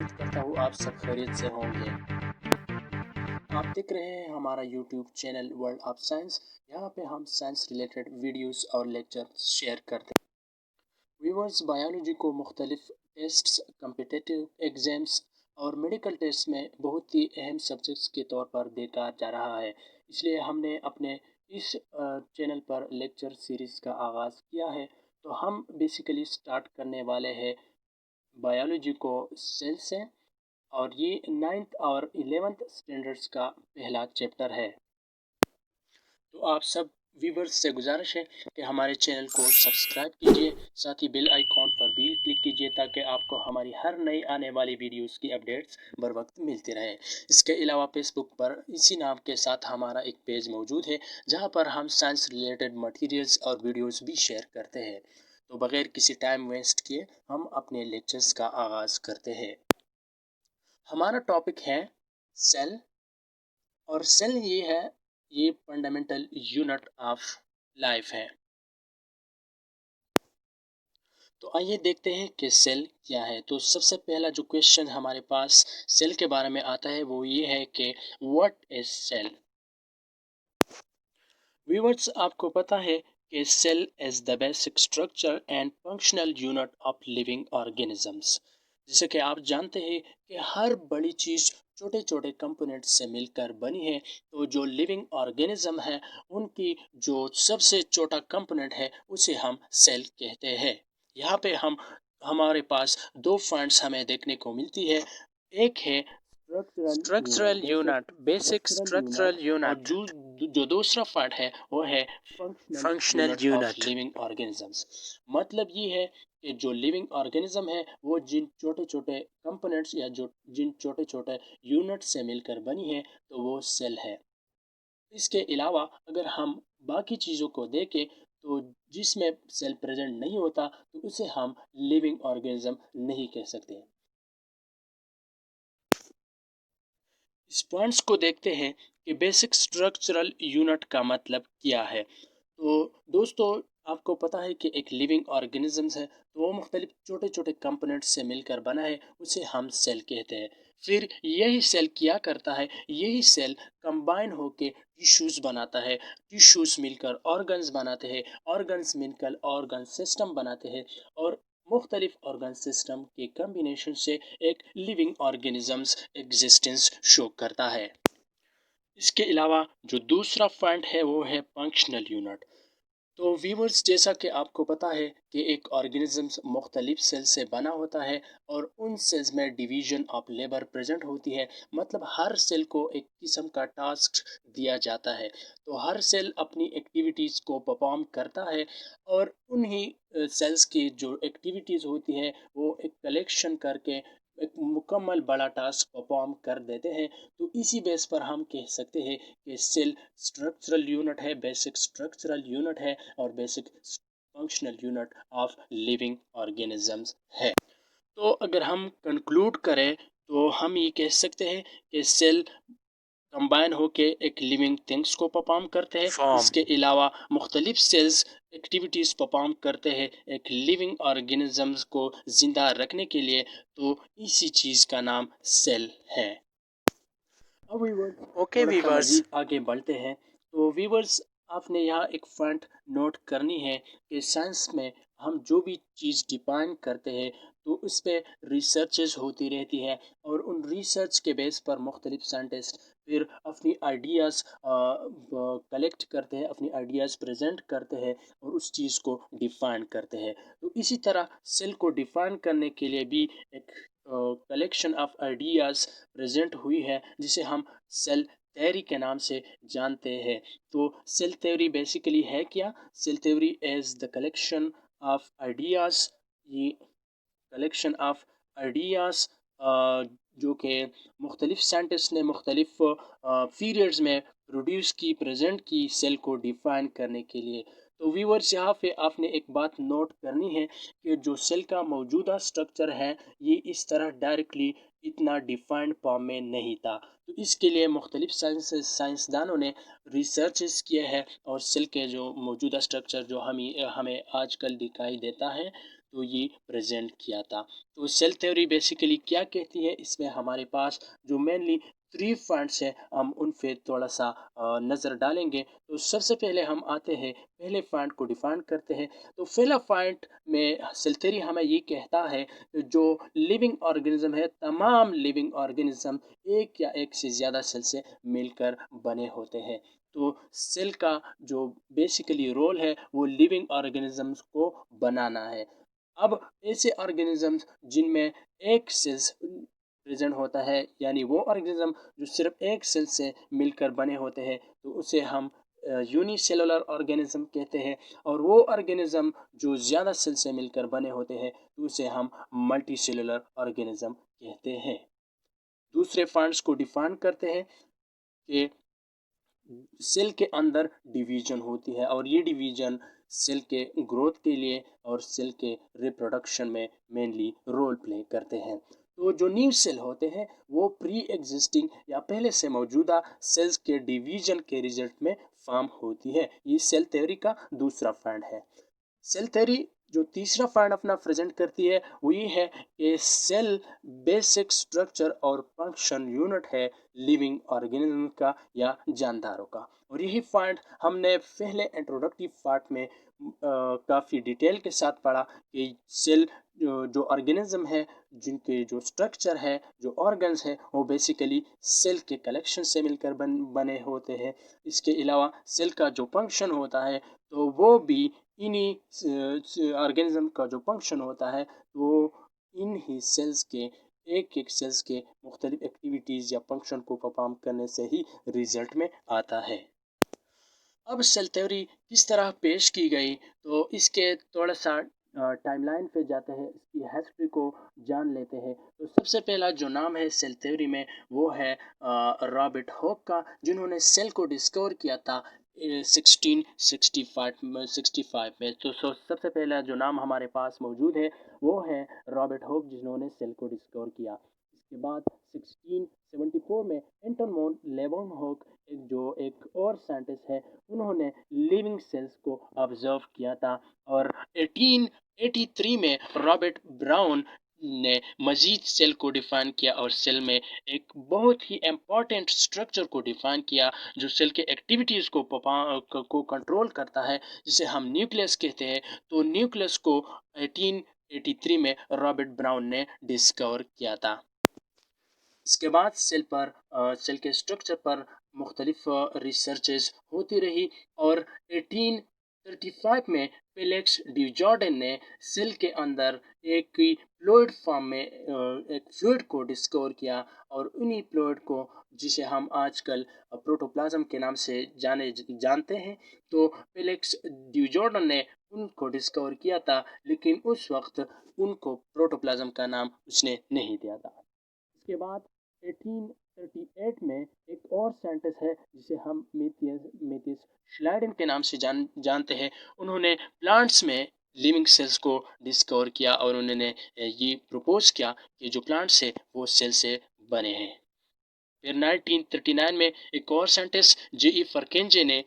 उम्मीद करता हूँ आप सब खैरियत से होंगे। आप देख रहे हैं हमारा YouTube channel world of science. यहाँ पे हम साइंस रिलेटेड वीडियोस और लेक्चर्स शेयर करते हैं। व्यूअर्स, बायोलॉजी को मुख्तलिफ टेस्ट्स, कम्पिटिटिव एग्जाम्स और मेडिकल टेस्ट में बहुत ही अहम सब्जेक्ट्स के तौर पर देखा जा रहा है। इसलिए हमने अपने इस चैनल पर लेक्चर सीरीज़ का आगाज़ किया है। तो हम बेसिकली स्टार्ट करने वाले हैं बायोलॉजी को सेल से, और ये 9th और 11th स्टैंडर्ड्स का पहला चैप्टर है। तो आप सब व्यूवर्स से गुजारिश है कि हमारे चैनल को सब्सक्राइब कीजिए, साथ ही बेल आइकॉन पर भी क्लिक कीजिए ताकि आपको हमारी हर नई आने वाली वीडियोस की अपडेट्स बर वक्त मिलती रहे। इसके अलावा फेसबुक पर इसी नाम के साथ हमारा एक पेज मौजूद है जहां पर हम साइंस रिलेटेड मटेरियल्स और वीडियोस भी शेयर करते हैं। तो बगैर किसी टाइम वेस्ट किए हम अपने लेक्चर्स का आगाज़ करते हैं। हमारा टॉपिक है सेल, और सेल ये फंडामेंटल यूनिट ऑफ लाइफ है। तो आइए देखते हैं कि सेल क्या है। तो सबसे पहला जो क्वेश्चन हमारे पास सेल के बारे में आता है वो ये है कि व्हाट इज सेल। व्यूअर्स, आपको पता है कि cell is the basic structure and functional unit of living organisms. जैसे कि आप जानते हैं कि हर बड़ी चीज़ छोटे छोटे कंपोनेंट से मिलकर बनी है। तो जो लिविंग ऑर्गेनिज्म है उनकी जो सबसे छोटा कंपोनेंट है उसे हम सेल कहते हैं। यहाँ पे हमारे पास दो पॉइंट्स हमें देखने को मिलती है। एक है structural unit, basic structural unit, और जो दूसरा पार्ट है वो है functional unit of living organisms. मतलब ये है कि जो लिविंग ऑर्गेनिज्म है वो जिन छोटे छोटे कंपोनेंट्स या जो जिन छोटे छोटे यूनिट से मिलकर बनी है तो वो सेल है। इसके अलावा अगर हम बाकी चीज़ों को देखें तो जिसमें सेल प्रेजेंट नहीं होता तो उसे हम लिविंग ऑर्गेनिज्म नहीं कह सकते। इस पॉइंट्स को देखते हैं कि बेसिक स्ट्रक्चरल यूनिट का मतलब क्या है। तो दोस्तों, आपको पता है कि एक लिविंग ऑर्गेनिजम्स है तो वो मुख्तलिफ छोटे छोटे कंपोनेंट्स से मिलकर बना है, उसे हम सेल कहते हैं। फिर यही सेल क्या करता है, यही सेल कंबाइन होके टिश्यूज बनाता है, टिश्यूज मिलकर ऑर्गन्स बनाते हैं, ऑर्गन्स मिलकर ऑर्गन सिस्टम बनाते हैं, और मुख्तलिफ ऑर्गन सिस्टम के कम्बिनेशन से एक लिविंग ऑर्गेनिजम्स एग्जिस्टेंस शो करता है। इसके अलावा जो दूसरा पॉइंट है वो है फंक्शनल यूनिट। तो व्यूवर्स, जैसा कि आपको पता है कि एक ऑर्गेनिज्म मुख्तलिफ सेल से बना होता है और उन सेल्स में डिवीजन ऑफ लेबर प्रेजेंट होती है। मतलब हर सेल को एक किस्म का टास्क दिया जाता है। तो हर सेल अपनी एक्टिविटीज़ को परफॉर्म करता है, और उन्हीं सेल्स की जो एक्टिविटीज़ होती है वो एक कलेक्शन करके एक मुकम्मल बड़ा टास्क परफॉर्म कर देते हैं। तो इसी बेस पर हम कह सकते हैं कि सेल स्ट्रक्चरल यूनिट है, बेसिक स्ट्रक्चरल यूनिट है, और basic functional unit of living organisms है। तो अगर हम कंक्लूड करें तो हम ये कह सकते हैं कि सेल कंबाइन होके एक लिविंग थिंग्स को परफॉर्म करते हैं। इसके अलावा मुख्तलिफ सेल्स एक्टिविटीज़ परफॉर्म करते हैं एक लिविंग ऑर्गेनिजम्स को जिंदा रखने के लिए। तो इसी चीज़ का नाम सेल है। अब ओके वीवर्स, आगे बढ़ते हैं। तो वीवर्स, आपने यहाँ एक पॉइंट नोट करनी है कि साइंस में हम जो भी चीज़ डिफाइन करते हैं तो उस पर रिसर्चेस होती रहती है, और उन रिसर्च के बेस पर मुख्तलिफ साइंटिस्ट फिर अपनी आइडियाज़ कलेक्ट करते हैं, अपनी आइडियाज़ प्रेजेंट करते हैं और उस चीज़ को डिफाइन करते हैं। तो इसी तरह सेल को डिफाइन करने के लिए भी एक कलेक्शन ऑफ आइडियाज़ प्रेजेंट हुई है जिसे हम सेल थ्योरी के नाम से जानते हैं। तो सेल थ्योरी बेसिकली है क्या? Cell theory is the collection of ideas, ये कलेक्शन ऑफ आइडियाज़ जो कि मुख्तलिफ साइंटिस्ट ने मुख्तलिफ पीरियड्स में प्रोड्यूस की, प्रेजेंट की सेल को डिफाइन करने के लिए। तो व्यूअर्स, यहाँ पे आपने एक बात नोट करनी है कि जो सेल का मौजूदा स्ट्रक्चर है ये इस तरह डायरेक्टली इतना डिफाइंड फॉर्म में नहीं था। तो इसके लिए मुख्तलिफ साइंसदानों ने रिसर्चेस किए हैं, और सेल के जो मौजूदा स्ट्रक्चर जो हमें आजकल दिखाई देता है तो ये प्रेजेंट किया था। तो सेल थ्योरी बेसिकली क्या कहती है, इसमें हमारे पास जो मेनली 3 पॉइंट्स हैं, हम उन पे थोड़ा सा नज़र डालेंगे। तो सबसे पहले हम आते हैं, पहले पॉइंट को डिफाइन करते हैं। तो पहला पॉइंट में सेल थ्योरी हमें ये कहता है, जो लिविंग ऑर्गेनिज्म है, तमाम लिविंग ऑर्गेनिज्म एक या एक से ज़्यादा सेल से मिलकर बने होते हैं। तो सेल का जो बेसिकली रोल है वो लिविंग ऑर्गेनिजम्स को बनाना है। अब ऐसे ऑर्गेनिजम्स जिनमें एक सेल्स प्रेजेंट होता है, यानी वो ऑर्गेनिज्म जो सिर्फ एक सेल से मिलकर बने होते हैं, तो उसे हम यूनिसेलुलर ऑर्गेनिज्म कहते हैं। और वो ऑर्गेनिज्म जो ज़्यादा सेल से मिलकर बने होते हैं, तो उसे हम मल्टी सेलुलर ऑर्गेनिज्म कहते हैं। दूसरे पॉइंट्स को डिफाइन करते हैं कि सेल के अंदर डिवीजन होती है, और ये डिवीजन सेल के ग्रोथ के लिए और सेल के रिप्रोडक्शन में मेनली रोल प्ले करते हैं। तो जो न्यू सेल होते हैं वो प्री एग्जिस्टिंग या पहले से मौजूदा सेल्स के डिवीजन के रिजल्ट में फॉर्म होती है। ये सेल थ्योरी का दूसरा पॉइंट है। सेल थ्योरी जो तीसरा पॉइंट अपना प्रेजेंट करती है वो ये है कि सेल बेसिक स्ट्रक्चर और फंक्शन यूनिट है लिविंग ऑर्गेनिज्म का या जानदारों का। और यही पॉइंट हमने पहले इंट्रोडक्टिव पार्ट में काफ़ी डिटेल के साथ पढ़ा कि सेल जो ऑर्गेनिज्म है, जिनके जो स्ट्रक्चर है, जो ऑर्गन्स है, वो बेसिकली सेल के कलेक्शन से मिलकर बने होते हैं। इसके अलावा सेल का जो फंक्शन होता है, तो वो भी इन्हीं ऑर्गेनिज्म का जो फंक्शन होता है वो इन ही सेल्स के एक एक सेल्स के मुख्तलिफ एक्टिविटीज़ या फंक्शन को परफॉर्म करने से ही रिजल्ट में आता है। अब सेल थ्योरी किस तरह पेश की गई, तो इसके थोड़ा सा टाइमलाइन पे जाते हैं, इसकी हिस्ट्री को जान लेते हैं। तो सबसे पहला जो नाम है सेल थ्योरी में वो है रॉबर्ट हॉक का, जिन्होंने सेल को डिस्कवर किया था 1665 में। तो सबसे पहला जो नाम हमारे पास मौजूद है वो है रॉबर्ट हॉक, जिन्होंने सेल को डिस्कवर किया। इसके बाद 1674 में एंटन वॉन लेवनहॉक एक और साइंटिस्ट है, उन्होंने लिविंग सेल्स को ऑब्जर्व किया था। और 1883 में रॉबर्ट ब्राउन ने मजीद सेल को डिफाइन किया और सेल में एक बहुत ही इम्पोर्टेंट स्ट्रक्चर को डिफाइन किया जो सेल के एक्टिविटीज़ को कंट्रोल करता है, जिसे हम न्यूक्लियस कहते हैं। तो न्यूक्लियस को 1883 में रॉबर्ट ब्राउन ने डिस्कवर किया था। इसके बाद सेल के स्ट्रक्चर पर मुख्तलिफ रिसर्चेज होती रही, और 1835 में फेलिक्स ड्यूजॉर्डन ने सेल के अंदर एक फ्लूइड फॉर्म में एक फ्लूइड को डिस्कवर किया, और उन्हीं फ्लूइड को जिसे हम आजकल प्रोटोप्लाज्म के नाम से जानते हैं। तो फेलिक्स ड्यूजॉर्डन ने उनको डिस्कवर किया था, लेकिन उस वक्त उनको प्रोटोप्लाज्म का नाम उसने नहीं दिया था। इसके बाद 1838 में एक और साइंटिस्ट है जिसे हम मेथियस श्लाइडन के नाम से जानते हैं। उन्होंने प्लांट्स में लिविंग सेल्स को डिस्कवर किया, और उन्होंने ये प्रपोज किया कि जो प्लांट्स है वो सेल से बने हैं। फिर 1939 में एक और साइंटिस्ट जेई फर्केंजे ने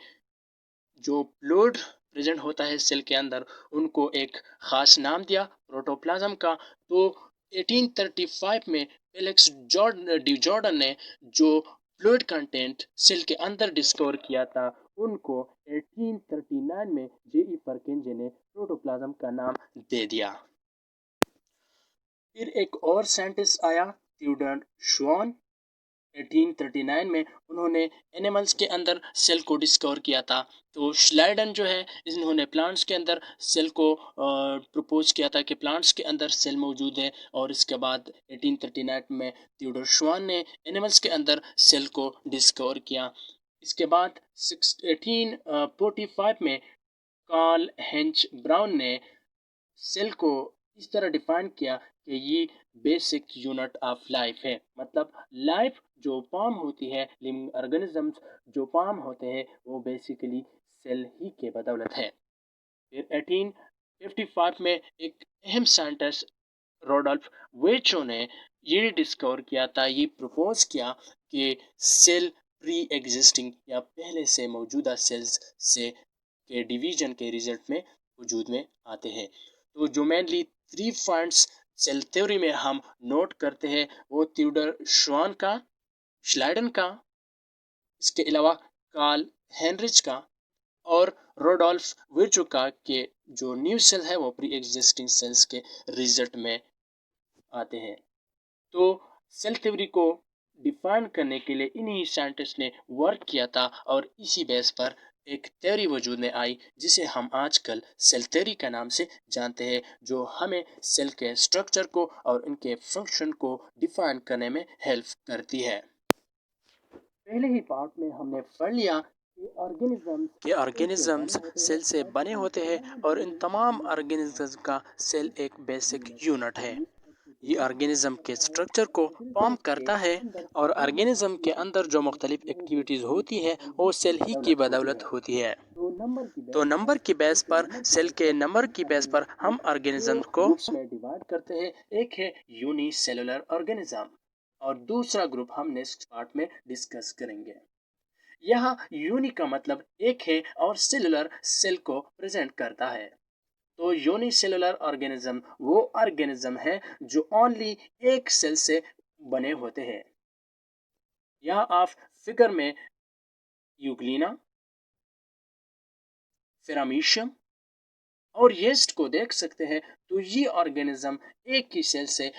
जो फ्लूइड प्रेजेंट होता है सेल के अंदर, उनको एक खास नाम दिया प्रोटोप्लाज्म का। तो 1835 में फेलिक्स ड्यूजॉर्डन ने जो फ्लूइड कंटेंट सेल के अंदर डिस्कवर किया था, उनको 1839 में जेई फर्केंजे ने प्रोटोप्लाज्म का नाम दे दिया। फिर एक और साइंटिस्ट आया, थियोडोर श्वान। 1839 में उन्होंने एनिमल्स के अंदर सेल को डिस्कवर किया था। तो श्लाइडन जो है, इन्होंने प्लांट्स के अंदर सेल को प्रपोज किया था कि प्लांट्स के अंदर सेल मौजूद है। और इसके बाद 1839 में थियोडोर श्वान ने एनिमल्स के अंदर सेल को डिस्कवर किया। इसके बाद 1845 में कार्ल हेंच ब्राउन ने सेल को इस तरह डिफाइन किया कि ये बेसिक यूनिट ऑफ लाइफ है। मतलब लाइफ जो फॉर्म होती है, लिविंग ऑर्गेनिजम्स जो फॉर्म होते हैं, वो बेसिकली सेल ही के बदौलत है। फिर 1855 में एक अहम साइंटिस्ट रोडोल्फ वेचो ने ये डिस्कवर किया था, ये प्रपोज किया कि सेल प्री एग्जिस्टिंग या पहले से मौजूदा सेल्स से के डिवीजन के रिजल्ट में वजूद में आते हैं। तो जो मेनली 3 पॉइंट्स सेल थ्योरी में हम नोट करते हैं वो थियोडर श्वान का, श्लाइडन का, इसके अलावा कार्ल हेनरिच का और रोडोल्फ विर्चो का के जो न्यू सेल है वो प्री एग्जिस्टिंग सेल्स के रिजल्ट में आते हैं। तो सेल थ्योरी को डिफाइन करने के लिए इन्हीं साइंटिस्ट ने वर्क किया था और इसी बेस पर एक थ्योरी वजूद में आई जिसे हम आजकल सेल थ्योरी का नाम से जानते हैं, जो हमें सेल के स्ट्रक्चर को और इनके फंक्शन को डिफाइन करने में हेल्प करती है। पहले ही पार्ट में हमने पढ़ लिया कि ऑर्गेनिजम्स सेल से बने होते हैं और इन तमाम ऑर्गेनिजम्स का सेल एक बेसिक यूनिट है। ये ऑर्गेनिज्म के स्ट्रक्चर को फॉर्म करता है और ऑर्गेनिज्म के अंदर जो मुख्तलिफ एक्टिविटीज़ होती है वो सेल ही की बदौलत होती है। तो नंबर की बेस पर, सेल के नंबर की बेस पर हम ऑर्गेनिज्म को ग्रुप्स में डिवाइड करते हैं। एक है यूनिसेलुलर ऑर्गेनिज्म और दूसरा ग्रुप हम नेक्स्ट पार्ट में डिस्कस करेंगे। यहाँ यूनि का मतलब एक है और सेलुलर सेल को प्रेजेंट करता है। तो यूनिसेलुलर ऑर्गेनिज्म वो ऑर्गेनिज्म है जो ओनली एक सेल से बने होते हैं। यहाँ आप फिगर में यूग्लिना, फेरामीशियम और येस्ट को देख सकते हैं। तो ये ऑर्गेनिज्म एक ही सेल से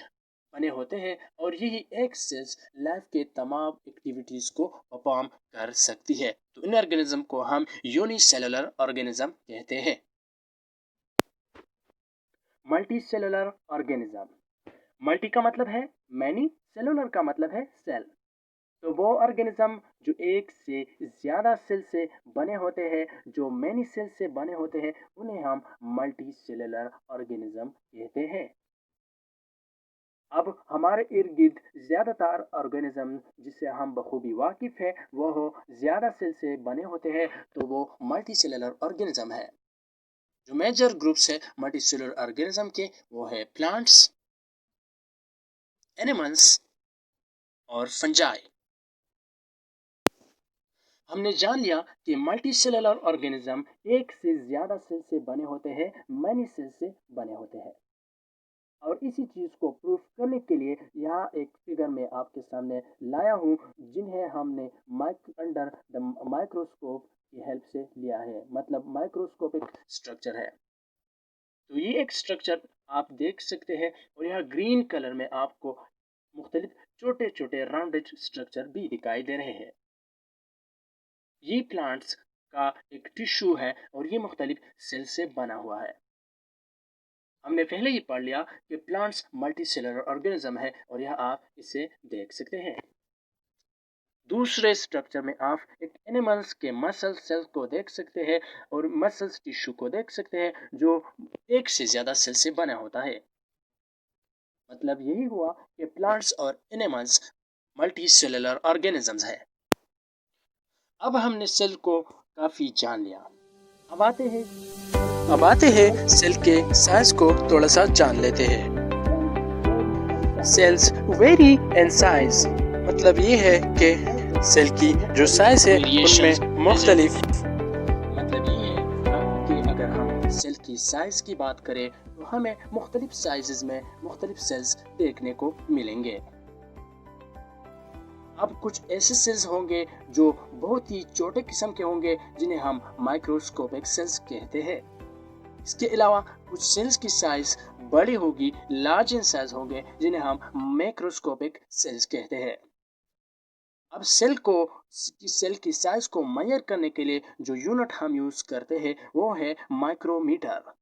बने होते हैं और यही एक सेल्स लाइफ के तमाम एक्टिविटीज को परफॉर्म कर सकती है। तो इन ऑर्गेनिज्म को हम यूनिसेलुलर ऑर्गेनिज्म कहते हैं। मल्टी सेलुलर ऑर्गेनिज्म, मल्टी का मतलब है मैनी, सेलुलर का मतलब है सेल। तो वो ऑर्गेनिज्म जो एक से ज्यादा सेल से बने होते हैं, जो मैनी सेल से बने होते हैं, उन्हें हम मल्टी सेलुलर ऑर्गेनिज्म कहते हैं। अब हमारे इर्द गिर्द ज्यादातर ऑर्गेनिज्म जिससे हम बखूबी वाकिफ है वो हो ज्यादा सेल से बने होते हैं, तो वो मल्टी सेलुलर ऑर्गेनिज्म है। जो मेजर ग्रुप्स है मल्टी सेलुलर ऑर्गेनिज्म के वो है प्लांट्स, एनिमल्स और फंजाई। हमने जान लिया कि मल्टी सेलुलर ऑर्गेनिज्म एक से ज्यादा सेल से बने होते हैं, मैनी सेल से बने होते हैं। और इसी चीज को प्रूफ करने के लिए यहाँ एक फिगर में आपके सामने लाया हूँ, जिन्हें हमने अंडर द माइक्रोस्कोप की हेल्प से लिया है, मतलब माइक्रोस्कोपिक स्ट्रक्चर है। तो ये एक स्ट्रक्चर आप देख सकते हैं और यहाँ ग्रीन कलर में आपको मुख्तलिफ छोटे छोटे राउंडेड स्ट्रक्चर भी दिखाई दे रहे हैं। ये प्लांट्स का एक टिश्यू है और ये मुख्तलिफ सेल से बना हुआ है। हमने पहले ही पढ़ लिया कि प्लांट्स मल्टी सेलुलर ऑर्गेनिज्म है और यह आप इसे देख सकते हैं। दूसरे स्ट्रक्चर में आप एक एनिमल्स के मसल सेल को देख सकते हैं और मसल्स टिश्यू को देख सकते हैं जो एक से ज्यादा सेल से बना होता है। मतलब यही हुआ कि प्लांट्स और एनिमल्स मल्टी सेलुलर ऑर्गेनिजम्स है। अब हमने सेल को काफी जान लिया। अब आते हैं सेल के साइज को थोड़ा सा जान लेते हैं। सेल्स वेरी इन साइज, मतलब ये है कि सेल की जो साइज है उनमें मुख्तलिफ, मतलब ये है कि अगर हम सेल की साइज की बात करें तो हमें मुख्तलिफ साइजेस में मुख्तलिफ सेल्स देखने को मिलेंगे। अब कुछ ऐसे सेल्स होंगे जो बहुत ही छोटे किस्म के होंगे जिन्हें हम माइक्रोस्कोपिक सेल्स कहते हैं। इसके अलावा कुछ सेल्स की साइज बड़ी होगी, लार्ज इन साइज होंगे, जिन्हें हम मैक्रोस्कोपिक सेल्स कहते हैं। अब सेल की साइज को मेजर करने के लिए जो यूनिट हम यूज करते हैं वो है माइक्रोमीटर।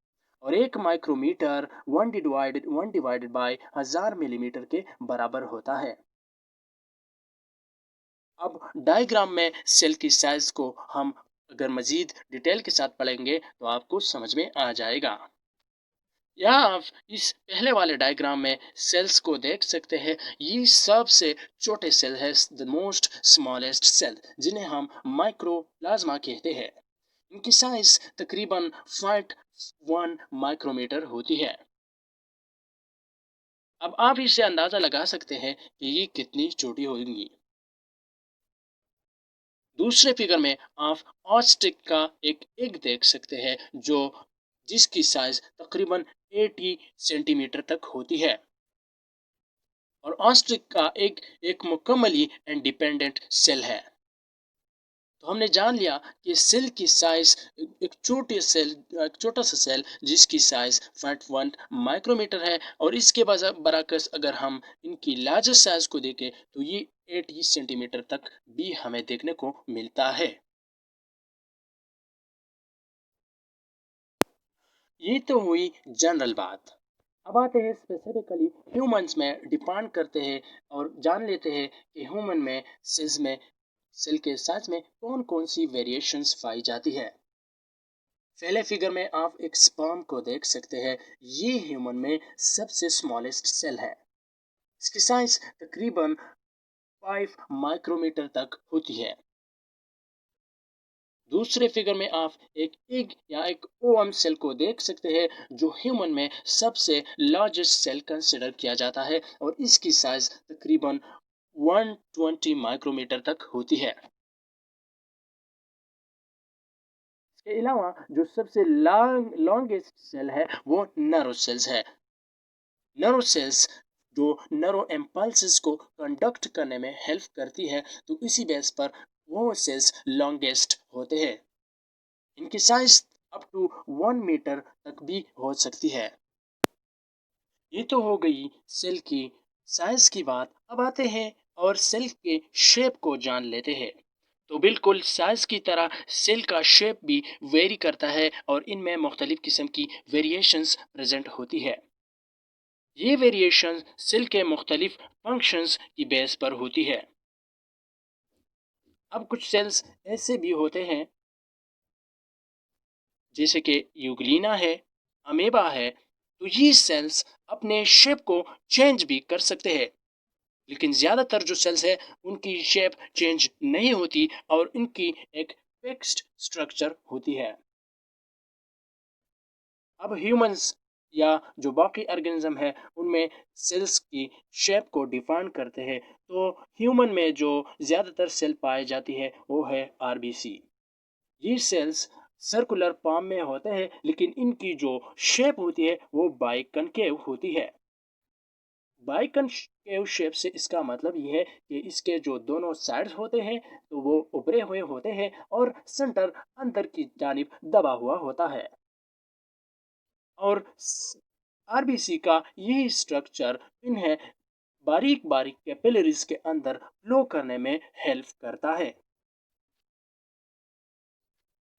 और एक माइक्रोमीटर 1 डिवाइडेड बाय 1000 मिलीमीटर के बराबर होता है। अब डायग्राम में सेल की साइज को हम अगर मजीद डिटेल के साथ पढ़ेंगे तो आपको समझ में आ जाएगा। यहाँ आप इस पहले वाले डायग्राम में सेल्स को देख सकते हैं। ये सबसे छोटे सेल है, द मोस्ट स्मॉलेस्ट सेल, जिन्हें हम माइक्रोप्लाज्मा कहते हैं। इनकी साइज तकरीबन 0.1 माइक्रोमीटर होती है। अब आप इससे अंदाजा लगा सकते हैं कि ये कितनी छोटी होंगी। दूसरे फिगर में आप ऑस्ट्रिच का एक एग देख सकते हैं जो जिसकी साइज तकरीबन 80 सेंटीमीटर तक होती है और ऑस्ट्रिच का एक मुकम्मली इंडिपेंडेंट सेल है। तो हमने जान लिया कि सेल की साइज एक छोटा सा सेल जिसकी साइज 0.1 माइक्रोमीटर है और इसके बराकस अगर हम इनकी लार्जेस्ट साइज को देखें तो ये 80 सेंटीमीटर तक भी हमें देखने को मिलता है। ये तो हुई जनरल बात। अब आते हैं स्पेसिफिकली ह्यूमंस में डिपेंड करते हैं और जान लेते हैं कि ह्यूमन में सेल के साइज में कौन कौन सी वेरिएशंस पाई जाती है। पहले फिगर में आप एक स्पर्म को देख सकते हैं। ये ह्यूमन में सबसे स्मॉलेस्ट सेल है। इसकी साइज तकरीबन 5 माइक्रोमीटर तक होती है। दूसरे फिगर में आप एक एग या एक ओवम सेल को देख सकते हैं जो ह्यूमन में सबसे लार्जेस्ट सेल कंसिडर किया जाता है और इसकी साइज तकरीबन 120 माइक्रोमीटर तक होती है। इसके अलावा जो सबसे लॉन्गेस्ट सेल है वो नर्व सेल्स है। नर्व सेल्स जो नर्व इम्पल्सेस को कंडक्ट करने में हेल्प करती है तो इसी बेस पर वो सेल्स लॉन्गेस्ट होते हैं। इनकी साइज अप टू 1 मीटर तक भी हो सकती है। ये तो हो गई सेल की साइज की बात। अब आते हैं और सेल के शेप को जान लेते हैं। तो बिल्कुल साइज की तरह सेल का शेप भी वेरी करता है और इनमें मुख्तलिफ किस्म की वेरिएशंस प्रेजेंट होती है। ये वेरिएशन सेल के मुख्तलिफ फंक्शंस की बेस पर होती है। अब कुछ सेल्स ऐसे भी होते हैं जैसे कि यूग्लिना है, अमेबा है। तो ये सेल्स अपने शेप को चेंज भी कर सकते हैं, लेकिन ज्यादातर जो सेल्स है उनकी शेप चेंज नहीं होती और इनकी एक फिक्स्ड स्ट्रक्चर होती है। अब ह्यूमंस या जो बाकी ऑर्गेनिज्म है उनमें सेल्स की शेप को डिफाइन करते हैं। तो ह्यूमन में जो ज्यादातर सेल पाई जाती है वो है आरबीसी। ये सेल्स सर्कुलर फॉर्म में होते हैं लेकिन इनकी जो शेप होती है वो बाइकनकेव होती है। बाइकनकेव शेप से इसका मतलब ये है कि इसके जो दोनों साइड्स होते हैं तो वो उभरे हुए होते हैं और सेंटर अंदर की जानिब दबा हुआ होता है और आरबीसी का यही स्ट्रक्चर इन्हें बारीक बारीक कैपिलरीज के अंदर फ्लो करने में हेल्प करता है।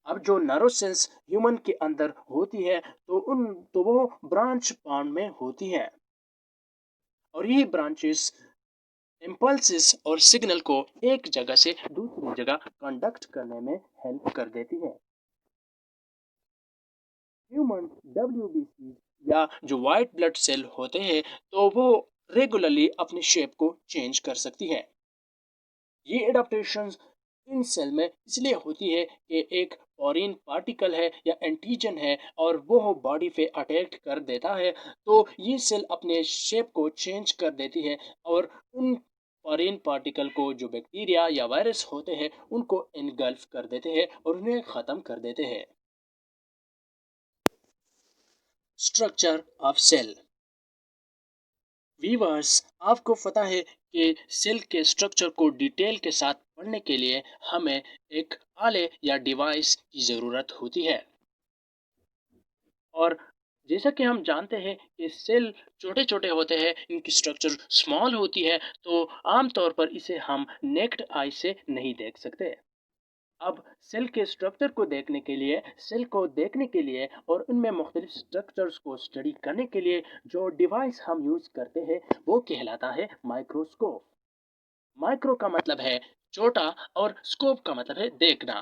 अब जो नर्व सेल्स ह्यूमन के अंदर होती है तो वो ब्रांच फॉर्म में होती है और ये ब्रांचेस इम्पल्सेस और सिग्नल को एक जगह से दूसरी जगह कंडक्ट करने में हेल्प कर देती है। ह्यूमन डब्ल्यूबीसी या जो वाइट ब्लड सेल होते हैं तो वो रेगुलरली अपनी शेप को चेंज कर सकती है। ये एडाप्टेशन इन सेल में इसलिए होती है कि एक फॉरेन पार्टिकल है या एंटीजन है और वो बॉडी पे अटैक कर देता है तो ये सेल अपने शेप को चेंज कर देती है और उन फॉरेन पार्टिकल को जो बैक्टीरिया या वायरस होते हैं उनको इनगल्फ कर देते हैं और उन्हें ख़त्म कर देते हैं। Structure of cell. वीवर्स, आपको पता है कि सेल के स्ट्रक्चर को डिटेल के साथ पढ़ने के लिए हमें एक आले या डिवाइस की ज़रूरत होती है और जैसा कि हम जानते हैं कि सेल छोटे छोटे होते हैं, इनकी स्ट्रक्चर स्मॉल होती है तो आमतौर पर इसे हम नेक्ड आई से नहीं देख सकते। अब सेल को देखने के लिए और उनमें मुख्तलिफ स्ट्रक्चर्स को स्टडी करने के लिए जो डिवाइस हम यूज़ करते हैं वो कहलाता है माइक्रोस्कोप। माइक्रो का मतलब है छोटा और स्कोप का मतलब है देखना।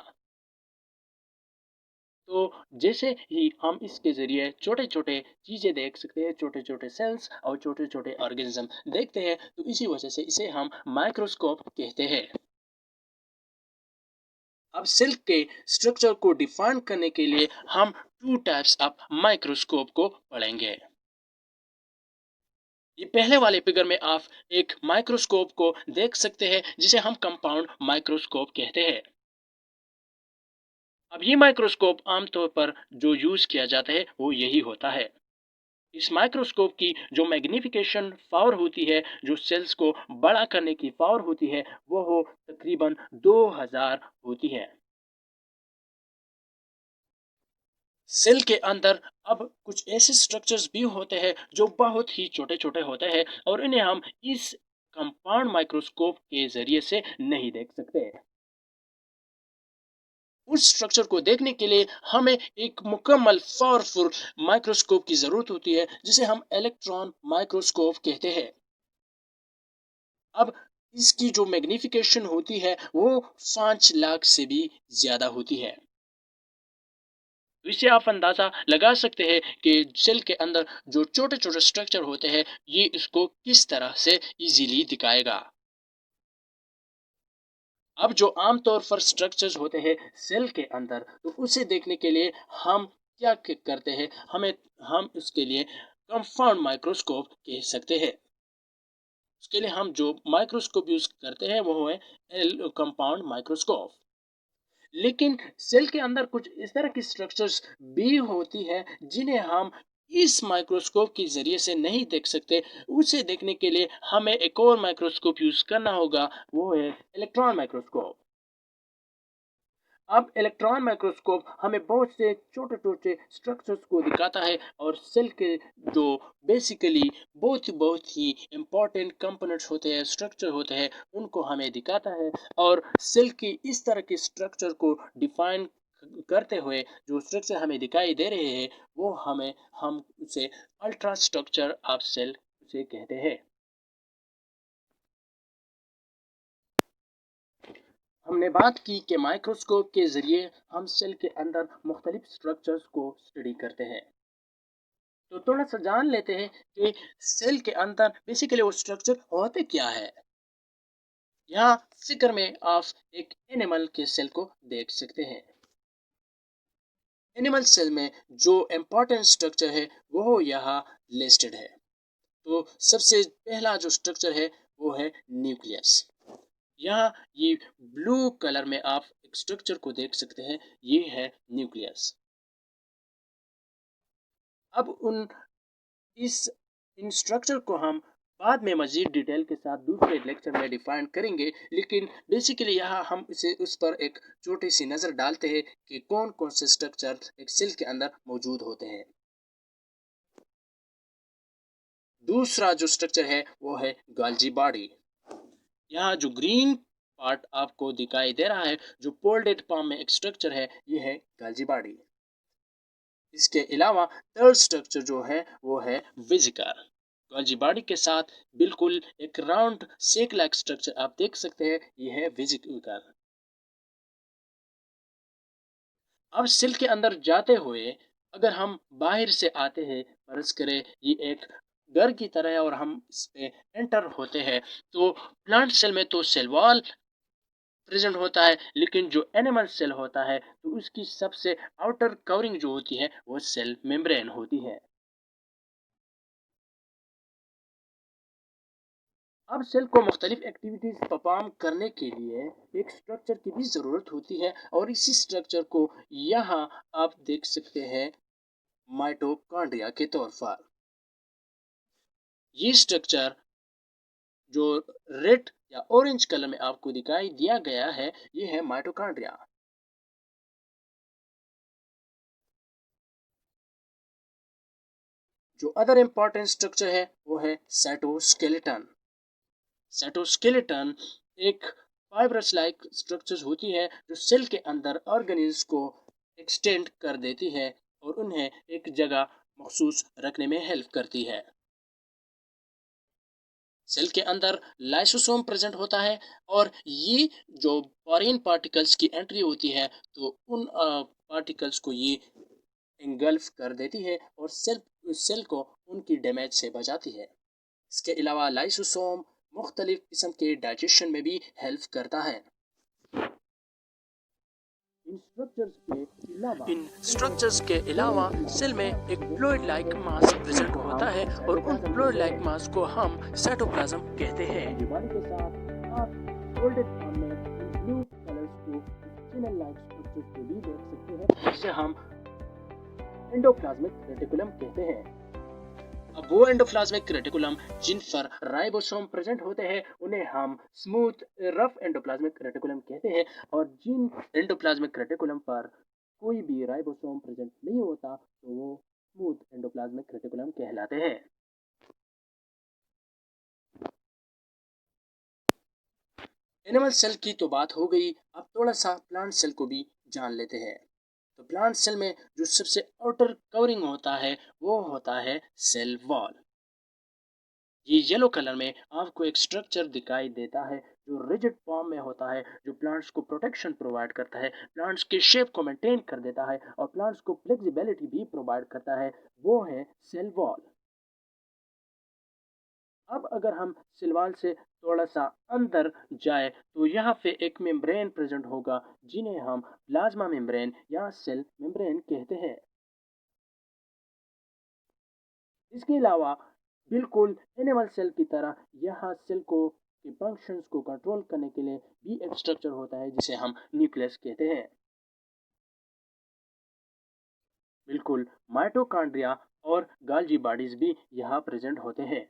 तो जैसे ही हम इसके ज़रिए छोटे छोटे चीज़ें देख सकते हैं, छोटे छोटे सेल्स और छोटे छोटे ऑर्गेनिज्म देखते हैं तो इसी वजह से इसे हम माइक्रोस्कोप कहते हैं। अब सेल के स्ट्रक्चर को डिफाइन करने के लिए हम टू टाइप्स ऑफ माइक्रोस्कोप को पढ़ेंगे। ये पहले वाले फिगर में आप एक माइक्रोस्कोप को देख सकते हैं जिसे हम कंपाउंड माइक्रोस्कोप कहते हैं। अब ये माइक्रोस्कोप आमतौर पर जो यूज किया जाता है वो यही होता है। इस माइक्रोस्कोप की जो मैग्निफिकेशन पावर होती है, जो सेल्स को बड़ा करने की पावर होती है, वो हो तकरीबन 2000 होती है। सेल के अंदर अब कुछ ऐसे स्ट्रक्चर्स भी होते हैं जो बहुत ही छोटे-छोटे होते हैं और इन्हें हम इस कंपाउंड माइक्रोस्कोप के ज़रिए से नहीं देख सकते। उस स्ट्रक्चर को देखने के लिए हमें एक मुकम्मल पावरफुल माइक्रोस्कोप की ज़रूरत होती है, जिसे हम इलेक्ट्रॉन माइक्रोस्कोप कहते हैं। अब इसकी जो मैग्निफिकेशन होती है वो 5 लाख से भी ज़्यादा होती है। तो इससे आप अंदाज़ा लगा सकते हैं कि सेल के अंदर जो छोटे-छोटे स्ट्रक्चर होते हैं, ये इसको किस तरह से इज़िली दिखाएगा। अब जो आम तौर पर स्ट्रक्चर्स होते हैं सेल के अंदर, तो उसे देखने के लिए हम क्या करते हैं, हम उसके लिए कंपाउंड माइक्रोस्कोप कह सकते हैं। उसके लिए हम जो माइक्रोस्कोप यूज करते हैं वो है कंपाउंड माइक्रोस्कोप। लेकिन सेल के अंदर कुछ इस तरह की स्ट्रक्चर्स भी होती है जिन्हें हम इस माइक्रोस्कोप के जरिए से नहीं देख सकते। उसे देखने के लिए हमें एक और माइक्रोस्कोप यूज करना होगा, वो है इलेक्ट्रॉन माइक्रोस्कोप। अब इलेक्ट्रॉन माइक्रोस्कोप हमें बहुत से छोटे छोटे स्ट्रक्चर्स को दिखाता है और सेल के जो बेसिकली बहुत ही इम्पोर्टेंट कंपोनेंट्स होते हैं, स्ट्रक्चर होते हैं, उनको हमें दिखाता है। और सेल की इस तरह के स्ट्रक्चर को डिफाइन करते हुए जो स्ट्रक्चर हमें दिखाई दे रहे हैं, वो हम उसे अल्ट्रा स्ट्रक्चर ऑफ सेल उसे कहते हैं। हमने बात की कि माइक्रोस्कोप के जरिए हम सेल के अंदर मुख्तलिफ स्ट्रक्चर्स को स्टडी करते हैं। तो थोड़ा सा जान लेते हैं कि सेल के अंदर बेसिकली वो स्ट्रक्चर होते क्या है। यहाँ फिगर में आप एक एनिमल के सेल को देख सकते हैं। एनिमल सेल में जो इम्पोर्टेंट स्ट्रक्चर है वो यहाँ लिस्टेड है। तो सबसे पहला जो स्ट्रक्चर है वो है न्यूक्लियस। यहाँ ये ब्लू कलर में आप एक स्ट्रक्चर को देख सकते हैं, ये है न्यूक्लियस। अब उन इस इन स्ट्रक्चर को हम बाद में मजीद डिटेल के साथ दूसरे लेक्चर में डिफाइन करेंगे, लेकिन बेसिकली यहाँ हम इसे उस पर एक छोटी सी नज़र डालते हैं कि कौन कौन से स्ट्रक्चर एक सेल के अंदर मौजूद होते हैं। दूसरा जो स्ट्रक्चर है वो है गाल्जी बॉडी। यहाँ जो ग्रीन पार्ट आपको दिखाई दे रहा है, जो फोल्डेड पाम में एक स्ट्रक्चर है, ये है गाल्जी बॉडी। इसके अलावा थर्ड स्ट्रक्चर जो है वो है वेजिकल। गाल्जी बॉडी के साथ बिल्कुल एक राउंड सेक लाइक स्ट्रक्चर आप देख सकते हैं, ये है वेजिकल। अब सेल के अंदर जाते हुए अगर हम बाहर से आते हैं, फर्ज करें ये एक घर की तरह है और हम इस पे एंटर होते हैं, तो प्लांट सेल में तो सेल वॉल प्रेजेंट होता है, लेकिन जो एनिमल सेल होता है तो उसकी सबसे आउटर कवरिंग जो होती है वो सेल मेम्ब्रेन होती है। अब सेल को मुख्तलिफ एक्टिविटीज परफॉर्म करने के लिए एक स्ट्रक्चर की भी ज़रूरत होती है और इसी स्ट्रक्चर को यहाँ आप देख सकते हैं माइटोकॉन्ड्रिया के तौर पर। ये स्ट्रक्चर जो रेड या ऑरेंज कलर में आपको दिखाई दिया गया है, ये है माइटोकॉन्ड्रिया। जो अदर इम्पोर्टेंट स्ट्रक्चर है वो है साइटोस्केलेटन। साइटोस्केलेटन एक फाइब्रस लाइक स्ट्रक्चर होती है जो सेल के अंदर ऑर्गेनिल्स को एक्सटेंड कर देती है और उन्हें एक जगह मखसूस रखने में हेल्प करती है। सेल के अंदर लाइसोसोम प्रेजेंट होता है और ये जो फॉरेन पार्टिकल्स की एंट्री होती है, तो उन पार्टिकल्स को ये इंगल्फ कर देती है और सेल को उनकी डैमेज से बचाती है। इसके अलावा लाइसोसोम मुख्तलिफ किस्म के डाइजेशन में भी हेल्प करता है। इन स्ट्रक्चर्स के अलावा सेल में एक फ्लूइड लाइक मास प्रेजेंट होता है और उन फ्लूइड लाइक मास को हम साइटोप्लाज्म कहते हैं। बीमारी के साथ आप फोल्डेड फॉर्म में ब्लू कलर्स को चैनल लाइक स्ट्रक्चर्स को भी देख सकते हैं, जिसे हम एंडोप्लाज्मिक रेटिकुलम कहते हैं। अब वो एंडोप्लाज्मिक रेटिकुलम जिन पर राइबोसोम प्रेजेंट होते हैं उन्हें हम स्मूथ रफ एंडोप्लाज्मिक रेटिकुलम कहते हैं, और जिन एंडोप्लाज्मिक रेटिकुलम पर कोई भी राइबोसोम प्रेजेंट नहीं होता तो वो स्मूथ एंडोप्लाज्मिक रेटिकुलम कहलाते हैं। एनिमल सेल की तो बात हो गई, अब थोड़ा सा प्लांट सेल को भी जान लेते हैं। तो प्लांट सेल में जो सबसे आउटर कवरिंग होता है वो होता है सेल वॉल। ये येलो कलर में आपको एक स्ट्रक्चर दिखाई देता है जो रिजिड फॉर्म में होता है, जो प्लांट्स को प्रोटेक्शन प्रोवाइड करता है, प्लांट्स के शेप को मेंटेन कर देता है और प्लांट्स को फ्लेक्सिबिलिटी भी प्रोवाइड करता है, वो है सेल वॉल। अब अगर हम सेल वॉल से थोड़ा सा अंदर जाए तो यहाँ पे एक मेम्ब्रेन प्रेजेंट होगा जिन्हें हम प्लाज्मा मेम्ब्रेन या सेल मेम्ब्रेन कहते हैं। इसके अलावा बिल्कुल एनिमल सेल की तरह यहाँ सेल को के फंक्शंस को कंट्रोल करने के लिए भी एक स्ट्रक्चर होता है जिसे हम न्यूक्लियस कहते हैं। बिल्कुल माइटोकॉन्ड्रिया और गाल्जी बॉडीज भी यहाँ प्रेजेंट होते हैं।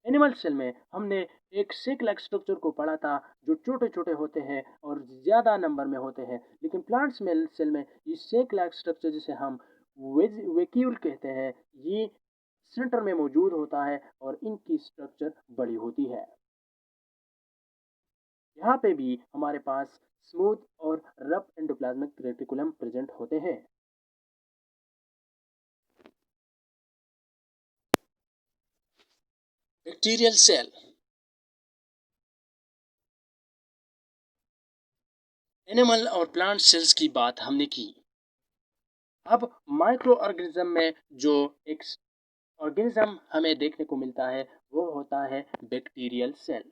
एनिमल सेल में हमने एक सेक लाइक स्ट्रक्चर को पढ़ा था जो छोटे छोटे होते हैं और ज़्यादा नंबर में होते हैं, लेकिन प्लांट्स में सेल में ये सेक लाइक स्ट्रक्चर जिसे हम वेक्यूल कहते हैं, ये सेंटर में मौजूद होता है और इनकी स्ट्रक्चर बड़ी होती है। यहाँ पे भी हमारे पास स्मूथ और रफ एंडोप्लाज्मिक रेटिकुलम प्रेजेंट होते हैं। Bacterial cell. एनिमल और प्लांट सेल्स की बात हमने की। अब माइक्रो ऑर्गेनिज्म में जो एक ऑर्गेनिज्म हमें देखने को मिलता है वो होता है बैक्टीरियल सेल।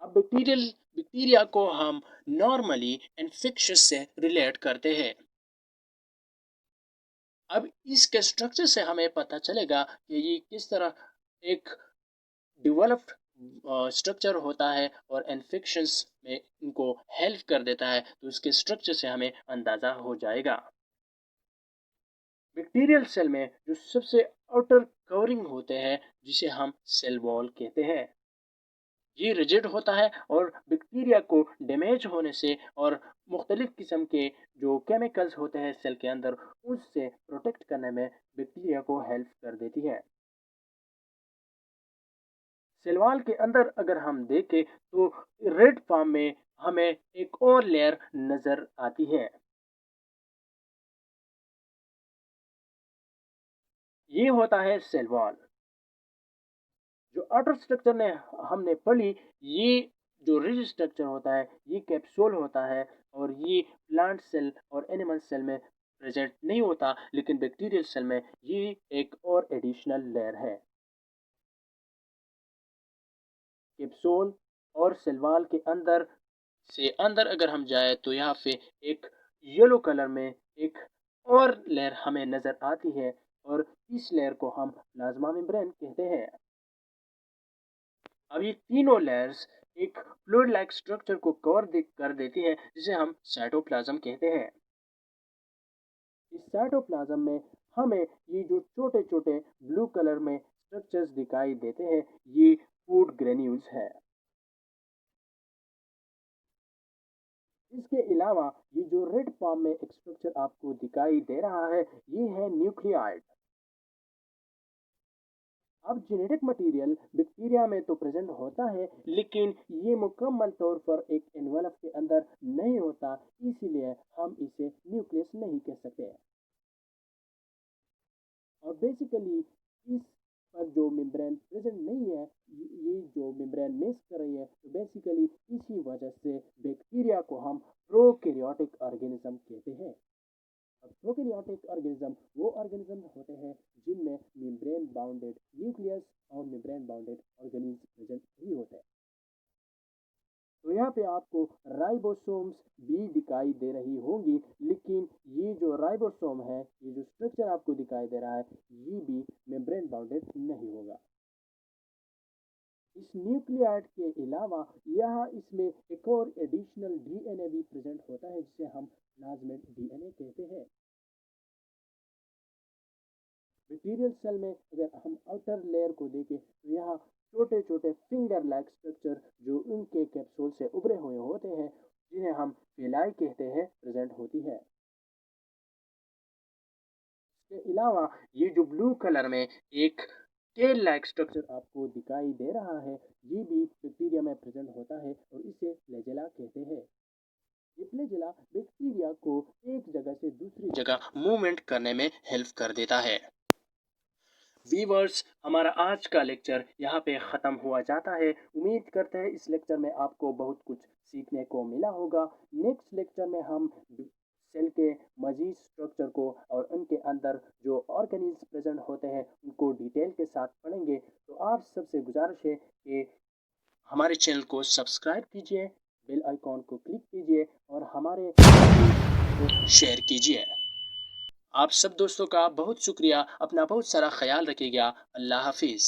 अब बैक्टीरिया को हम नॉर्मली इन्फेक्शियस से रिलेट करते हैं। अब इसके स्ट्रक्चर से हमें पता चलेगा कि ये किस तरह एक डेवलप्ड स्ट्रक्चर होता है और इन्फेक्शंस में इनको हेल्प कर देता है, तो इसके स्ट्रक्चर से हमें अंदाज़ा हो जाएगा। बैक्टीरियल सेल में जो सबसे आउटर कवरिंग होते हैं जिसे हम सेल वॉल कहते हैं, ये रिजिड होता है और बैक्टीरिया को डैमेज होने से और मुख्तलिफ किस्म के जो केमिकल्स होते हैं सेल के अंदर उससे प्रोटेक्ट करने में बैक्टीरिया को हेल्प कर देती है। सेल वॉल के अंदर अगर हम देखें तो रेड फॉर्म में हमें एक और लेयर नजर आती है। ये होता है सेल वॉल। जो आउटर स्ट्रक्चर ने हमने पढ़ी, ये जो रिज स्ट्रक्चर होता है ये कैप्सूल होता है और ये प्लांट सेल और एनिमल सेल में प्रेजेंट नहीं होता, लेकिन बैक्टीरियल सेल में ये एक और एडिशनल लेयर है। कैप्सूल और सेल वॉल के अंदर से अंदर अगर हम जाए तो यहाँ पे एक येलो कलर में एक और लेयर हमें नजर आती है और इस लेयर को हम प्लाज्मा मेम्ब्रेन कहते हैं। अब ये तीनों लेयर्स एक फ्लूइड लाइक स्ट्रक्चर को कर देती है जिसे हम साइटोप्लाज्म कहते हैं। इस साइटोप्लाज्म में हमें ये जो छोटे छोटे ब्लू कलर में स्ट्रक्चर्स दिखाई देते हैं, ये फूड ग्रेन्यूल्स है। इसके अलावा ये जो रेड फॉर्म में एक स्ट्रक्चर आपको दिखाई दे रहा है ये है न्यूक्लियाइड। अब जेनेटिक मटेरियल बैक्टीरिया में तो प्रेजेंट होता है, लेकिन ये मुकम्मल तौर पर एक एनवलप के अंदर नहीं होता, इसीलिए हम इसे न्यूक्लियस नहीं कह सकते। और बेसिकली इस पर जो मेम्ब्रेन प्रेजेंट नहीं है, ये जो मेम्ब्रेन मिस कर रही है, तो बेसिकली इसी वजह से बैक्टीरिया को हम प्रोकैरियोटिक ऑर्गेनिज्म कहते हैं। अब प्रोकैरियोटिक ऑर्गेनिज्म वो ऑर्गेनिज्म होते हैं जिनमें मेम्ब्रेन बाउंडेड न्यूक्लियस और मेम्ब्रेन बाउंडेड ऑर्गेनिज प्रेजेंट ही होते हैं। तो यहाँ पे आपको राइबोसोम्स भी दिखाई दे रही होंगी, लेकिन ये जो राइबोसोम है, ये जो स्ट्रक्चर आपको दिखाई दे रहा है, ये भी मेम्ब्रेन बाउंडेड नहीं होगा। इस न्यूक्लियाइड के अलावा यहाँ इसमें एक और एडिशनल डीएनए भी प्रेजेंट होता है जिसे हम प्लाज्मिड डीएनए कहते हैं। बैक्टीरियल सेल में अगर हम आउटर लेयर को देखें तो यहाँ छोटे छोटे फिंगर लाइक स्ट्रक्चर जो उनके कैप्सूल से उभरे हुए होते हैं, जिन्हें हम फेलाई कहते हैं, प्रेजेंट होती है। इसके अलावा ये जो ब्लू कलर में एक टेल लाइक स्ट्रक्चर आपको दिखाई दे रहा है, ये भी बैक्टीरिया में प्रेजेंट होता है और इसे फ्लैजेला कहते हैं। ये फ्लैजेला बैक्टीरिया को एक जगह से दूसरी जगह मूवमेंट करने में हेल्प कर देता है। वीवर्स, हमारा आज का लेक्चर यहाँ पे ख़त्म हुआ जाता है। उम्मीद करते हैं इस लेक्चर में आपको बहुत कुछ सीखने को मिला होगा। नेक्स्ट लेक्चर में हम सेल के मजीद स्ट्रक्चर को और उनके अंदर जो ऑर्गेनिल्स प्रेजेंट होते हैं उनको डिटेल के साथ पढ़ेंगे। तो आप सबसे गुजारिश है कि हमारे चैनल को सब्सक्राइब कीजिए, बेल आइकॉन को क्लिक कीजिए और हमारे को शेयर कीजिए। आप सब दोस्तों का बहुत शुक्रिया। अपना बहुत सारा ख्याल रखिएगा। अल्लाह हाफिज़।